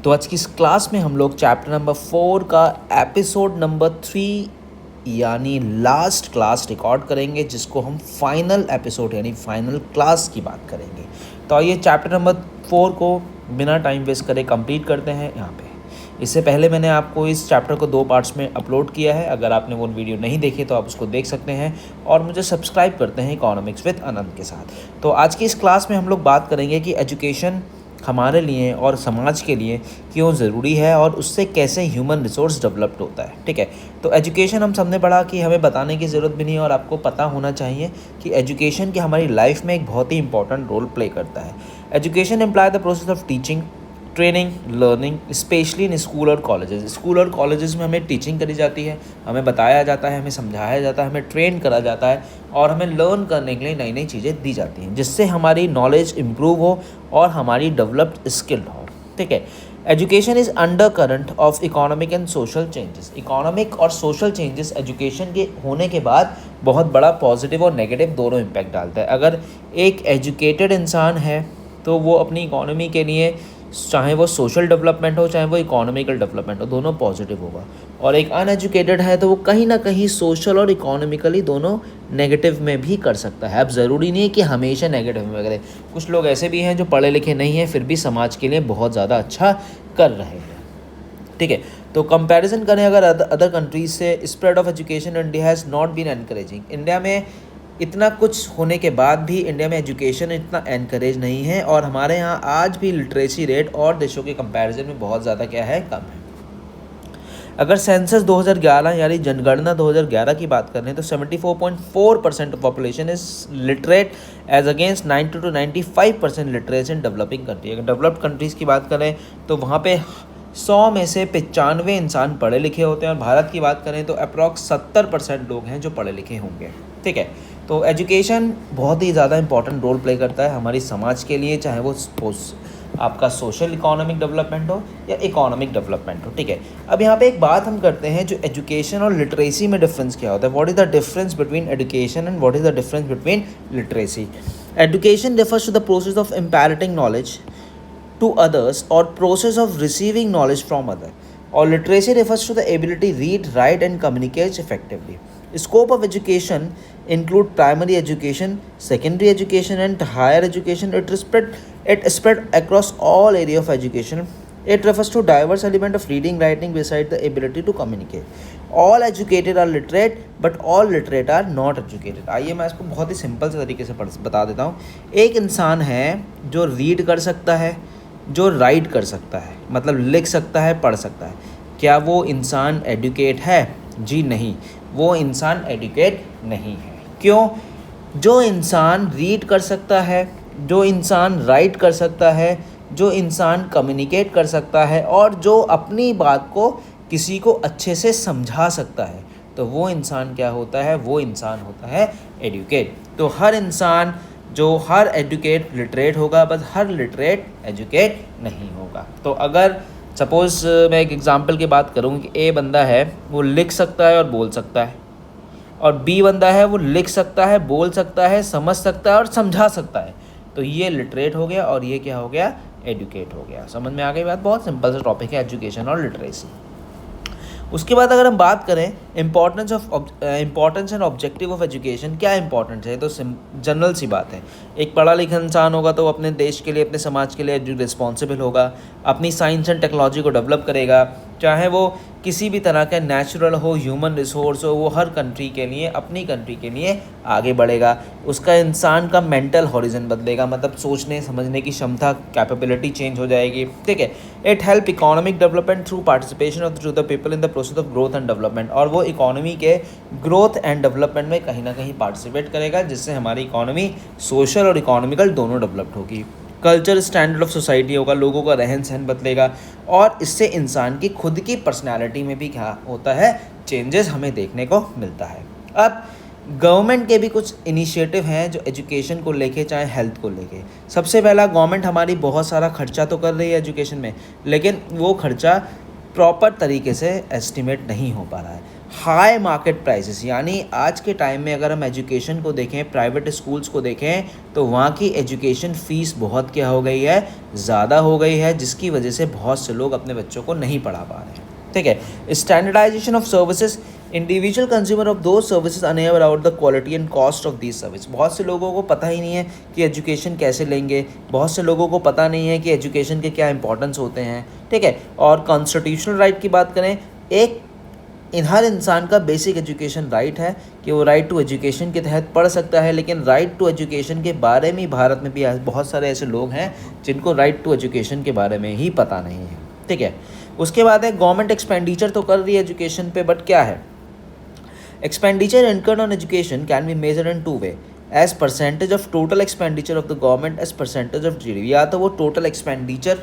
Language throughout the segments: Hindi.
तो आज की इस क्लास में हम लोग चैप्टर नंबर 4 का एपिसोड नंबर 3 यानी लास्ट क्लास रिकॉर्ड करेंगे, जिसको हम फाइनल एपिसोड यानी फाइनल क्लास की बात करेंगे। तो आइए चैप्टर नंबर 4 को बिना टाइम वेस्ट करे कंप्लीट करते हैं यहाँ पे। इससे पहले मैंने आपको इस चैप्टर को 2 पार्ट्स में अपलोड किया है। अगर आपने वो वीडियो नहीं देखी तो आप उसको देख सकते हैं और मुझे सब्सक्राइब करते हैं इकोनॉमिक्स विद आनंद के साथ। तो आज की इस क्लास में हम लोग बात करेंगे कि एजुकेशन हमारे लिए और समाज के लिए क्यों ज़रूरी है और उससे कैसे ह्यूमन रिसोर्स डेवलप्ड होता है। ठीक है, तो एजुकेशन हम सबने पढ़ा कि हमें बताने की ज़रूरत भी नहीं है और आपको पता होना चाहिए कि एजुकेशन की हमारी लाइफ में एक बहुत ही इंपॉर्टेंट रोल प्ले करता है। Education imply the process of teaching, training, learning, specially in school और कॉलेजेस। स्कूल और कॉलेजेस में हमें टीचिंग करी जाती है, हमें बताया जाता है, हमें समझाया जाता है, हमें ट्रेन करा जाता है और हमें लर्न करने के लिए नई नई चीज़ें दी जाती हैं, जिससे हमारी नॉलेज इम्प्रूव हो और हमारी डेवलप्ड स्किल्ड हो। ठीक है, education is under current of economic and social changes. Economic और सोशल चेंजेस एजुकेशन के होने के बाद बहुत बड़ा पॉजिटिव और नेगेटिव दोनों इम्पैक्ट डालता है। अगर एक एजुकेटेड इंसान है तो वो अपनी इकोनॉमी के लिए, चाहे वो सोशल डेवलपमेंट हो चाहे वो इकोनॉमिकल डेवलपमेंट हो, दोनों पॉजिटिव होगा। और एक अनएजुकेटेड है तो वो कहीं ना कहीं सोशल और इकोनॉमिकली दोनों नेगेटिव में भी कर सकता है। अब ज़रूरी नहीं है कि हमेशा नेगेटिव में करे। कुछ लोग ऐसे भी हैं जो पढ़े लिखे नहीं हैं फिर भी समाज के लिए बहुत ज़्यादा अच्छा कर रहे हैं। ठीक है, तो कंपैरिजन करें अगर अदर कंट्रीज से, spread of education in India has not been encouraging. India में इतना कुछ होने के बाद भी इंडिया में एजुकेशन इतना एनकरेज नहीं है और हमारे यहाँ आज भी लिटरेसी रेट और देशों के कंपैरिजन में बहुत ज़्यादा क्या है, कम है। अगर सेंसस 2011 यानी जनगणना 2011 की बात करें तो 74.4% of population is literate as against 90 to 95% literacy in developing country. अगर डेवलप्ड कंट्रीज़ की बात करें तो वहाँ पे 100 में से 95 इंसान पढ़े लिखे होते हैं और भारत की बात करें तो अप्रॉक्स 70% लोग हैं जो पढ़े लिखे होंगे। ठीक है, तो एजुकेशन बहुत ही ज़्यादा इंपॉर्टेंट रोल प्ले करता है हमारी समाज के लिए, चाहे वो आपका सोशल इकोनॉमिक डेवलपमेंट हो या इकोनॉमिक डेवलपमेंट हो। ठीक है, अब यहाँ पे एक बात हम करते हैं, जो एजुकेशन और लिटरेसी में डिफरेंस क्या होता है। What is the difference between education and what is the difference between literacy. Education refers to the process of imparting knowledge to others or process of receiving knowledge from other, or literacy refers to the ability to read, write and communicate effectively. Scope of education include primary education, secondary education and higher education. It spread across all area of education. It refers to diverse element of reading, writing beside the ability to communicate. All educated are literate but all literate are not educated. आइए मैं इसको बहुत ही सिंपल से तरीके से बता देता हूँ। एक इंसान है जो रीड कर सकता है, जो राइट कर सकता है, मतलब लिख सकता है, पढ़ सकता है। क्या वो इंसान एडुकेट है? जी नहीं, वो इंसान एडुकेट नहीं है। क्यों? जो इंसान रीड कर सकता है, जो इंसान राइट कर सकता है, जो इंसान कम्युनिकेट कर सकता है और जो अपनी बात को किसी को अच्छे से समझा सकता है, तो वो इंसान क्या होता है? वो इंसान होता है एडुकेट। तो हर इंसान जो हर एडुकेट लिटरेट होगा, बस हर लिटरेट एजुकेट नहीं होगा। तो अगर सपोज़ मैं एक एग्जांपल की बात करूँ कि ए बंदा है वो लिख सकता है और बोल सकता है, और बी बंदा है वो लिख सकता है, बोल सकता है, समझ सकता है और समझा सकता है, तो ये लिटरेट हो गया और ये क्या हो गया? एडुकेट हो गया। समझ में आ गई बात? बहुत सिंपल सा टॉपिक है एजुकेशन और लिटरेसी। उसके बाद अगर हम बात करें importance and objective of education, क्या इंपॉर्टेंस है, तो जनरल सी बात है। एक पढ़ा लिखा इंसान होगा तो अपने देश के लिए, अपने समाज के लिए रिस्पॉन्सिबल होगा, अपनी साइंस एंड टेक्नोलॉजी को डेवलप करेगा, चाहे वो किसी भी तरह का नेचुरल हो, ह्यूमन रिसोर्स हो, वो हर कंट्री के लिए, अपनी कंट्री के लिए आगे बढ़ेगा। उसका इंसान का मेंटल हॉरिजन बदलेगा, मतलब सोचने समझने की क्षमता, कैपेबिलिटी चेंज हो जाएगी। ठीक है, it help economic development through participation of through the people in the process of growth and development, और वो इकोनॉमी के ग्रोथ एंड डेवलपमेंट में कहीं ना कहीं पार्टिसिपेट करेगा, जिससे हमारी इकोनॉमी सोशल और इकोनॉमिकल दोनों डेवलप्ड होगी। कल्चर स्टैंडर्ड ऑफ सोसाइटी होगा, लोगों का रहन सहन बदलेगा और इससे इंसान की खुद की पर्सनैलिटी में भी क्या होता है? चेंजेस हमें देखने को मिलता है। अब गवर्नमेंट के भी कुछ इनिशिएटिव हैं जो एजुकेशन को लेके, चाहे हेल्थ को लेके। सबसे पहला, गवर्नमेंट हमारी बहुत सारा खर्चा तो कर रही है एजुकेशन में, लेकिन वो खर्चा प्रॉपर तरीके से एस्टिमेट नहीं हो पा रहा है। हाई मार्केट प्राइसेस, यानी आज के टाइम में अगर हम एजुकेशन को देखें, प्राइवेट स्कूल्स को देखें, तो वहाँ की एजुकेशन फ़ीस बहुत क्या हो गई है, ज़्यादा हो गई है, जिसकी वजह से बहुत से लोग अपने बच्चों को नहीं पढ़ा पा रहे हैं। ठीक है। Standardisation of services, individual consumer of do services unaware about the quality and cost of these service. बहुत से लोगों को पता ही नहीं है कि एजुकेशन कैसे लेंगे, बहुत से लोगों को पता नहीं है कि एजुकेशन के क्या इंपॉर्टेंस होते हैं। ठीक है। और कॉन्स्टिट्यूशनल राइट की बात करें, एक हर इंसान का बेसिक एजुकेशन राइट है कि वो राइट टू एजुकेशन के तहत पढ़ सकता है, लेकिन राइट टू एजुकेशन के बारे में भारत में भी बहुत सारे ऐसे लोग हैं जिनको राइट टू एजुकेशन के बारे में ही पता नहीं है। ठीक है। उसके बाद है गवर्नमेंट एक्सपेंडिचर तो कर रही है एजुकेशन पे, बट क्या है, expenditure incurred on education can be measured in two way, as percentage of total expenditure of the government as percentage of GDP. या तो वो टोटल एक्सपेंडिचर,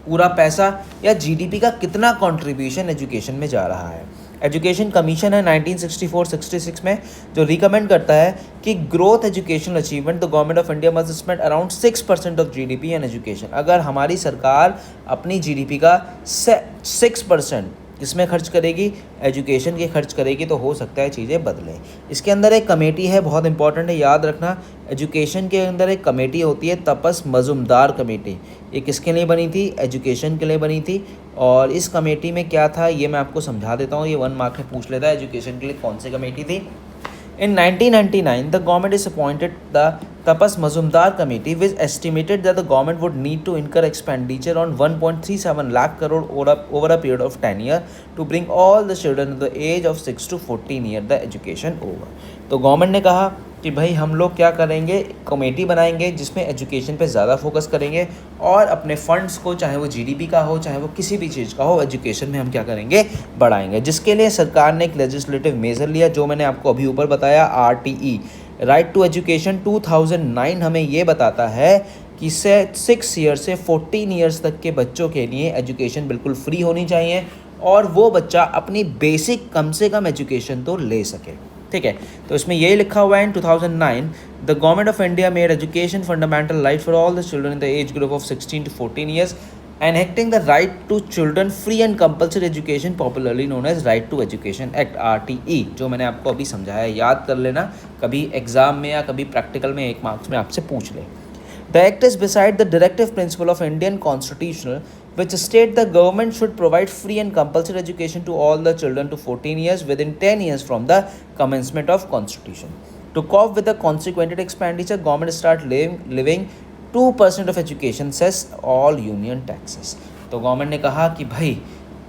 पूरा पैसा, या जीडीपी का कितना कंट्रीब्यूशन एजुकेशन में जा रहा है। एजुकेशन कमीशन है 1964-66 में, जो रिकमेंड करता है कि growth educational achievement the government of India must spend around 6% of GDP and education. अगर हमारी सरकार अपनी जीडीपी का 6% किसमें खर्च करेगी, एजुकेशन के खर्च करेगी, तो हो सकता है चीज़ें बदलें। इसके अंदर एक कमेटी है, बहुत इंपॉर्टेंट है, याद रखना। एजुकेशन के अंदर एक कमेटी होती है, तपस मजुमदार कमेटी। ये किसके लिए बनी थी, एजुकेशन के लिए बनी थी। और इस कमेटी में क्या था ये मैं आपको समझा देता हूँ, ये 1 मार्क में पूछ लेता है एजुकेशन के लिए कौन सी कमेटी थी। In 1999, the government is appointed the Tapas Mazumdar Committee, which estimated that the government would need to incur expenditure on 1.37 lakh crore over a period of 10 years to bring all the children of the age of 6 to 14 year the education over। तो गवर्नमेंट ने कहा कि भाई हम लोग क्या करेंगे, कमेटी बनाएंगे जिसमें एजुकेशन पे ज़्यादा फोकस करेंगे और अपने फंड्स को, चाहे वो जीडीपी का हो चाहे वो किसी भी चीज़ का हो, एजुकेशन में हम क्या करेंगे, बढ़ाएंगे। जिसके लिए सरकार ने एक लेजिस्लेटिव मेजर लिया, जो मैंने आपको अभी ऊपर बताया, आरटीई, राइट टू एजुकेशन 2009 हमें ये बताता है कि 6 ईयर से 14 ईयर्स तक के बच्चों के लिए एजुकेशन बिल्कुल फ्री होनी चाहिए और वो बच्चा अपनी बेसिक कम से कम एजुकेशन तो ले सके। ठीक है। तो इसमें यही लिखा हुआ है, इन 2009 the government of India made education fundamental right for all the children in the age group of 16 to 14 years, enacting the right to children free and compulsory education, popularly known as right to education act, RTE, जो मैंने आपको अभी समझाया, याद कर लेना, कभी एग्जाम में या कभी प्रैक्टिकल में 1 मार्क्स में आपसे पूछ ले। The act is beside the directive principle of Indian constitution, which state the government should provide free and compulsory education to all the children to 14 years within 10 years from the commencement of constitution. To cope with the consequent expenditure, government start levying 2% of education cess all union taxes। तो गवर्नमेंट ने कहा कि भाई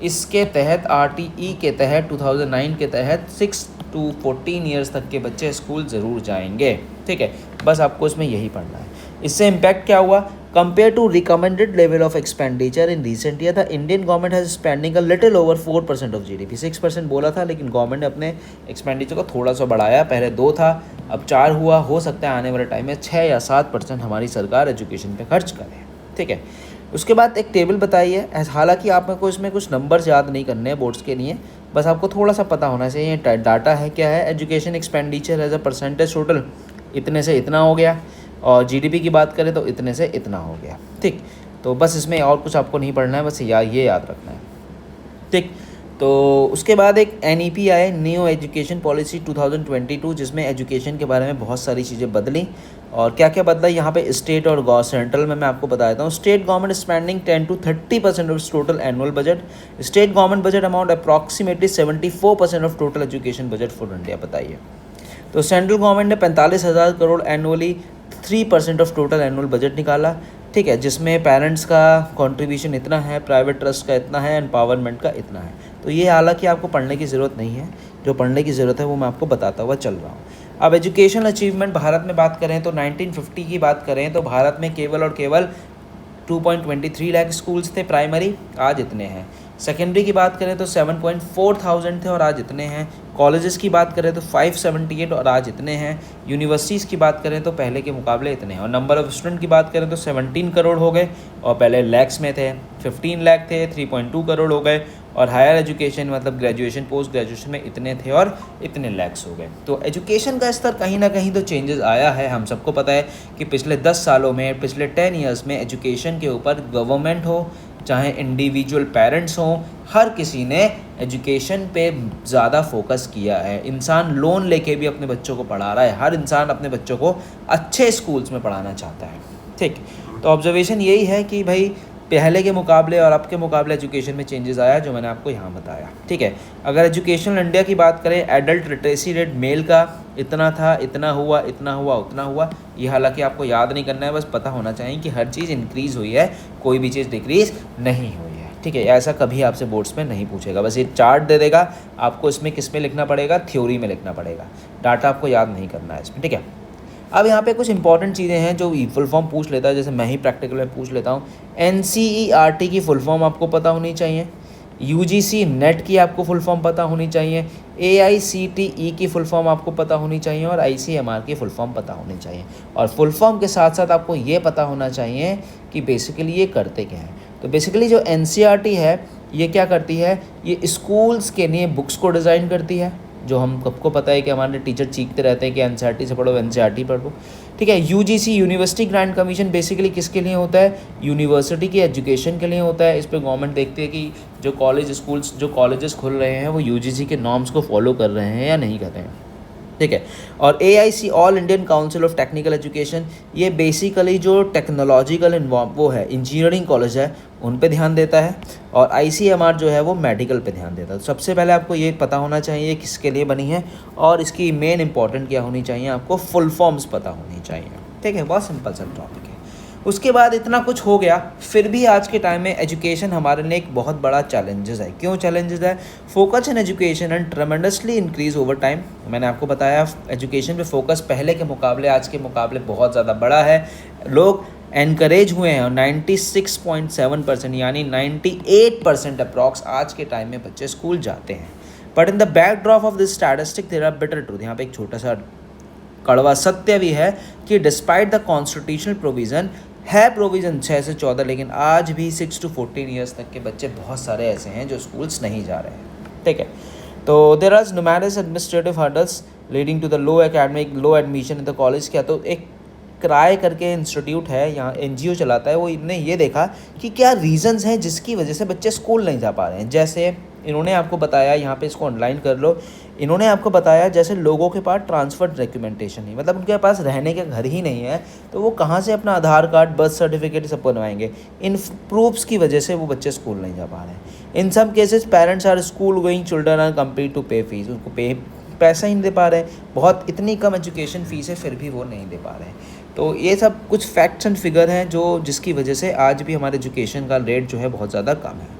इसके तहत, आरटीई के तहत, 2009 के तहत 6 to 14 ईयर्स तक के बच्चे स्कूल ज़रूर जाएंगे। ठीक है, बस आपको इसमें यही पढ़ना है। इससे इम्पैक्ट क्या हुआ, compare to recommended level of expenditure in recent year, the Indian government has spending a little over 4% of GDP. 6% बोला था, लेकिन गवर्नमेंट ने अपने एक्सपेंडिचर को थोड़ा सा बढ़ाया, पहले 2 था अब 4 हुआ। हो सकता है आने वाले टाइम में 6 या 7% हमारी सरकार एजुकेशन पे खर्च करे। ठीक है। उसके बाद एक टेबल बताई है, हालांकि आप मेरे को इसमें कुछ नंबर्स याद नहीं करने हैं बोर्ड्स के लिए, बस आपको थोड़ा सा पता होना चाहिए। डाटा है क्या है, education expenditure as a percentage total इतने से इतना हो गया, और जीडीपी की बात करें तो इतने से इतना हो गया। ठीक, तो बस इसमें और कुछ आपको नहीं पढ़ना है, बस ये याद रखना है। ठीक, तो उसके बाद एक NEP आए, न्यू एजुकेशन पॉलिसी 2022, जिसमें एजुकेशन के बारे में बहुत सारी चीज़ें बदली। और क्या क्या बदला यहाँ पे, स्टेट और सेंट्रल में मैं आपको बता देता हूँ। State government spending 10 to 30% of total annual budget. State government budget amount approximately 74% of total education budget for India. बताइए। तो सेंट्रल गवर्नमेंट ने 45,000 crore annually, 3% of total annual budget निकाला। ठीक है, जिसमें पेरेंट्स का कंट्रीब्यूशन इतना है, प्राइवेट ट्रस्ट का इतना है, एम्पावरमेंट का इतना है। तो ये हालांकि आपको पढ़ने की ज़रूरत नहीं है, जो पढ़ने की ज़रूरत है वो मैं आपको बताता हुआ चल रहा हूँ। अब एजुकेशन अचीवमेंट भारत में बात करें तो 1950 की बात करें तो भारत में केवल और केवल 2.23 लाख स्कूल्स थे प्राइमरी, आज इतने हैं। सेकेंडरी की बात करें तो 7.4 थाउजेंड थे और आज इतने हैं। कॉलेजेस की बात करें तो 578 और आज इतने हैं। यूनिवर्सिटीज़ की बात करें तो पहले के मुकाबले इतने हैं। और नंबर ऑफ़ स्टूडेंट की बात करें तो 17 करोड़ हो गए, और पहले लैक्स में थे। 15 लाख थे, 3.2 करोड़ हो गए। और हायर एजुकेशन मतलब ग्रेजुएशन, पोस्ट ग्रेजुएशन में इतने थे और इतने लैक्स हो गए। तो एजुकेशन का स्तर कहीं ना कहीं तो चेंजेस आया है। हम सबको पता है कि पिछले 10 सालों में, पिछले 10 ईयर्स में एजुकेशन के ऊपर गवर्नमेंट हो, चाहे इंडिविजुअल पेरेंट्स हों, हर किसी ने एजुकेशन पे ज़्यादा फोकस किया है। इंसान लोन लेके भी अपने बच्चों को पढ़ा रहा है, हर इंसान अपने बच्चों को अच्छे स्कूल्स में पढ़ाना चाहता है। ठीक, तो ऑब्जर्वेशन यही है कि भाई पहले के मुकाबले और अब के मुकाबले एजुकेशन में चेंजेस आया, जो मैंने आपको यहाँ बताया। ठीक है, अगर एजुकेशनल इंडिया की बात करें, एडल्ट लिटरेसी रेट मेल का इतना था, इतना हुआ, इतना हुआ, उतना हुआ। ये हालांकि आपको याद नहीं करना है, बस पता होना चाहिए कि हर चीज़ इंक्रीज़ हुई है, कोई भी चीज़ डिक्रीज़ नहीं हुई है। ठीक है, ऐसा कभी आपसे बोर्ड्स में नहीं पूछेगा, बस ये चार्ट दे देगा आपको, इसमें किस में लिखना पड़ेगा, थ्योरी में लिखना पड़ेगा, डाटा आपको याद नहीं करना है इसमें। ठीक है, अब यहाँ पे कुछ इंपॉर्टेंट चीज़ें हैं जो फुल फॉर्म पूछ लेता है, जैसे मैं ही प्रैक्टिकल में पूछ लेता हूँ। NCERT की फुल फॉर्म आपको पता होनी चाहिए, UGC नेट की आपको फुल फॉर्म पता होनी चाहिए, AICTE की फुल फॉर्म आपको पता होनी चाहिए और ICMR की फुल फॉर्म पता होनी चाहिए। और फुल फॉर्म के साथ साथ आपको ये पता होना चाहिए कि बेसिकली ये करते क्या हैं। तो बेसिकली जो NCERT है ये क्या करती है, ये स्कूल्स के लिए बुक्स को डिज़ाइन करती है, जो हम सबको पता है कि हमारे टीचर चीखते रहते हैं कि NCERT से पढ़ो, NCERT पढ़ो। ठीक है, UGC university grant commission basically किसके लिए होता है, यूनिवर्सिटी की एजुकेशन के लिए होता है। इस पर गवर्नमेंट देखती है कि जो कॉलेजेस खुल रहे हैं वो UGC के नॉर्म्स को फॉलो कर रहे हैं या नहीं कर रहे हैं। ठीक है, और AIC all Indian council of technical education, ये बेसिकली जो टेक्नोलॉजिकल वो है, इंजीनियरिंग कॉलेज है, उन पे ध्यान देता है। और ICMR जो है वो मेडिकल पे ध्यान देता है। तो सबसे पहले आपको ये पता होना चाहिए किसके लिए बनी है और इसकी मेन इंपॉर्टेंट क्या होनी चाहिए, आपको फुल फॉर्म्स पता होनी चाहिए। ठीक है, बहुत सिंपल सा टॉपिक है। उसके बाद इतना कुछ हो गया, फिर भी आज के टाइम में एजुकेशन हमारे लिए एक बहुत बड़ा चैलेंजेस है। क्यों चैलेंजेस है? Focus in education and tremendously increase over time. मैंने आपको बताया एजुकेशन पे फोकस पहले के मुकाबले आज के मुकाबले बहुत ज़्यादा बड़ा है। लोग एनकरेज हुए हैं और 96.7% यानी 98% अप्रॉक्स आज के टाइम में बच्चे स्कूल जाते हैं। But in the backdrop of this statistic there are bitter truth. यहाँ पे एक छोटा सा कड़वा सत्य भी है कि डिस्पाइट द कॉन्स्टिट्यूशनल प्रोविज़न है, प्रोविज़न 6 से 14, लेकिन आज भी 6 to 14 ईयर्स तक के बच्चे बहुत सारे ऐसे हैं जो स्कूल्स नहीं जा रहे हैं। ठीक है, तो there are numerous administrative hurdles leading to the low admission in the college. क्या तो एक क्राई करके इंस्टीट्यूट है, यहाँ NGO चलाता है, वो इन्होंने ये देखा कि क्या रीज़न्स हैं जिसकी वजह से बच्चे स्कूल नहीं जा पा रहे हैं। जैसे इन्होंने आपको बताया, यहाँ पे इसको ऑनलाइन कर लो, इन्होंने आपको बताया जैसे लोगों के पास ट्रांसफ़र डॉक्यूमेंटेशन नहीं, मतलब उनके पास रहने का घर ही नहीं है, तो वो कहाँ से अपना आधार कार्ड, बर्थ सर्टिफिकेट सब बनवाएंगे। इन प्रूफ्स की वजह से वो बच्चे स्कूल नहीं जा पा रहे हैं। In some cases parents are school going children are complete to pay fees, उनको पैसा ही नहीं दे पा रहे हैं, बहुत इतनी कम एजुकेशन फ़ीस है फिर भी वो नहीं दे पा रहे हैं। तो ये सब कुछ फैक्ट्स एंड फिगर हैं जो जिसकी वजह से आज भी हमारे एजुकेशन का रेट जो है बहुत ज़्यादा कम है।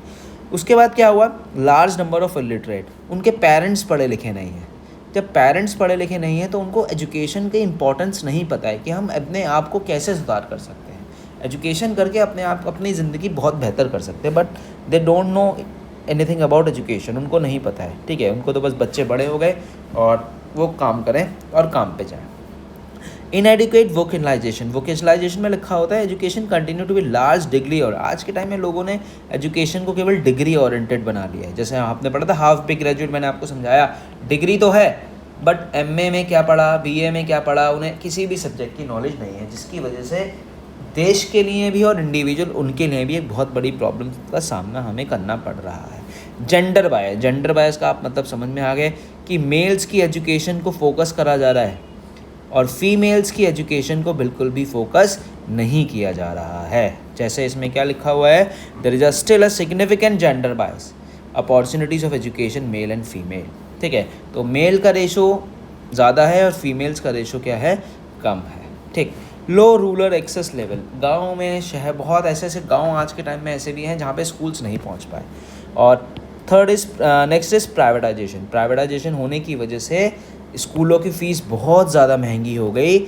उसके बाद क्या हुआ, लार्ज नंबर ऑफ इलिटरेट, उनके पेरेंट्स पढ़े लिखे नहीं हैं। जब पेरेंट्स पढ़े लिखे नहीं हैं तो उनको एजुकेशन के इंपॉर्टेंस नहीं पता है कि हम अपने आप को कैसे सुधार कर सकते हैं। एजुकेशन करके अपने आप अपनी ज़िंदगी बहुत बेहतर कर सकते हैं, but they don't know anything about education, उनको नहीं पता है। ठीक है, उनको तो बस बच्चे बड़े हो गए और वो काम करें और काम पे जाएं। इनएडिक्वेट वोकेशनलाइजेशन में लिखा होता है education continue to be large degree, और आज के टाइम में लोगों ने एजुकेशन को केवल डिग्री ओरिएंटेड बना लिया है। जैसे आपने पढ़ा था हाफ बी ग्रेजुएट, मैंने आपको समझाया डिग्री तो है बट MA में क्या पढ़ा, BA में क्या पढ़ा, उन्हें किसी भी सब्जेक्ट की नॉलेज नहीं है, जिसकी वजह से देश के लिए भी और इंडिविजुअल उनके लिए भी एक बहुत बड़ी प्रॉब्लम का सामना हमें करना पड़ रहा है। जेंडर बायस का आप मतलब समझ में आ गए कि मेल्स की एजुकेशन को फोकस करा जा रहा है और फीमेल्स की एजुकेशन को बिल्कुल भी फोकस नहीं किया जा रहा है। जैसे इसमें क्या लिखा हुआ है, there is still a significant gender bias, opportunities of education male and female. ठीक है, तो मेल का रेशो ज़्यादा है और फीमेल्स का रेशो क्या है, कम है। ठीक, लो रूरल एक्सेस लेवल, गाँव में शहर बहुत ऐसे गाँव आज के टाइम में ऐसे भी हैं जहाँ पे स्कूल्स नहीं पहुँच पाए। और नेक्स्ट इज़ प्राइवेटाइजेशन होने की वजह से स्कूलों की फ़ीस बहुत ज़्यादा महंगी हो गई,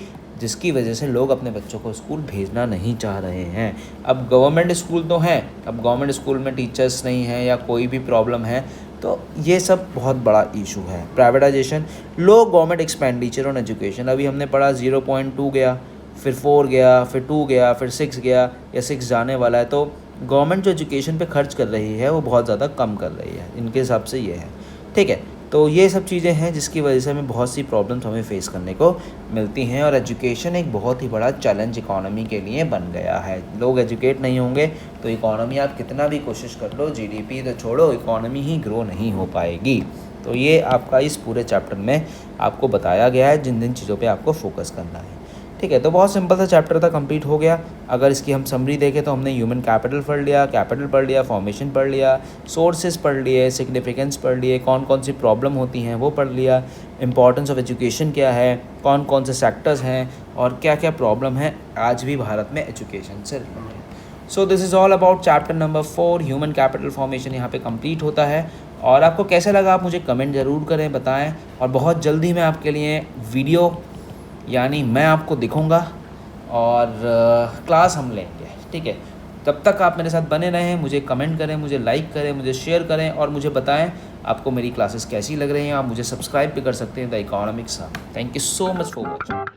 जिसकी वजह से लोग अपने बच्चों को स्कूल भेजना नहीं चाह रहे हैं। अब गवर्नमेंट स्कूल तो हैं, अब गवर्नमेंट स्कूल में टीचर्स नहीं हैं या कोई भी प्रॉब्लम है, तो ये सब बहुत बड़ा इशू है। Privatisation, low government expenditure on education, अभी हमने पढ़ा 0.2 गया, फिर 4 गया, फिर 2 गया, फिर 6 गया या 6 जाने वाला है। तो गवर्नमेंट जो एजुकेशन पे खर्च कर रही है वो बहुत ज़्यादा कम कर रही है, इनके हिसाब से ये है। ठीक है, तो ये सब चीज़ें हैं जिसकी वजह से हमें बहुत सी प्रॉब्लम्स हमें फेस करने को मिलती हैं और एजुकेशन एक बहुत ही बड़ा चैलेंज इकोनॉमी के लिए बन गया है। लोग एजुकेट नहीं होंगे तो इकोनॉमी आप कितना भी कोशिश कर लो, जीडीपी तो छोड़ो, इकोनॉमी ही ग्रो नहीं हो पाएगी। तो ये आपका इस पूरे चैप्टर में आपको बताया गया है जिन चीज़ों पे आपको फोकस करना है। ठीक है, तो बहुत सिंपल सा चैप्टर था, कंप्लीट हो गया। अगर इसकी हम समरी देखें तो हमने ह्यूमन कैपिटल पढ़ लिया, फॉर्मेशन पढ़ लिया, सोर्सेज पढ़ लिए, सिग्निफिकेंस पढ़ लिए, कौन कौन सी प्रॉब्लम होती हैं वो पढ़ लिया, इंपॉर्टेंस ऑफ एजुकेशन क्या है, कौन कौन से सेक्टर्स हैं और क्या क्या प्रॉब्लम है आज भी भारत में एजुकेशन से related. So this is all about chapter number 4 human capital formation यहाँ पे कंप्लीट होता है। और आपको कैसा लगा आप मुझे कमेंट ज़रूर करें, बताएं। और बहुत जल्दी मैं आपके लिए वीडियो यानी मैं आपको दिखूंगा और क्लास हम लेंगे। ठीक है, तब तक आप मेरे साथ बने रहें, मुझे कमेंट करें, मुझे लाइक करें, मुझे शेयर करें और मुझे बताएं आपको मेरी क्लासेस कैसी लग रही हैं। आप मुझे सब्सक्राइब भी कर सकते हैं the economics hub. Thank you so much for watching.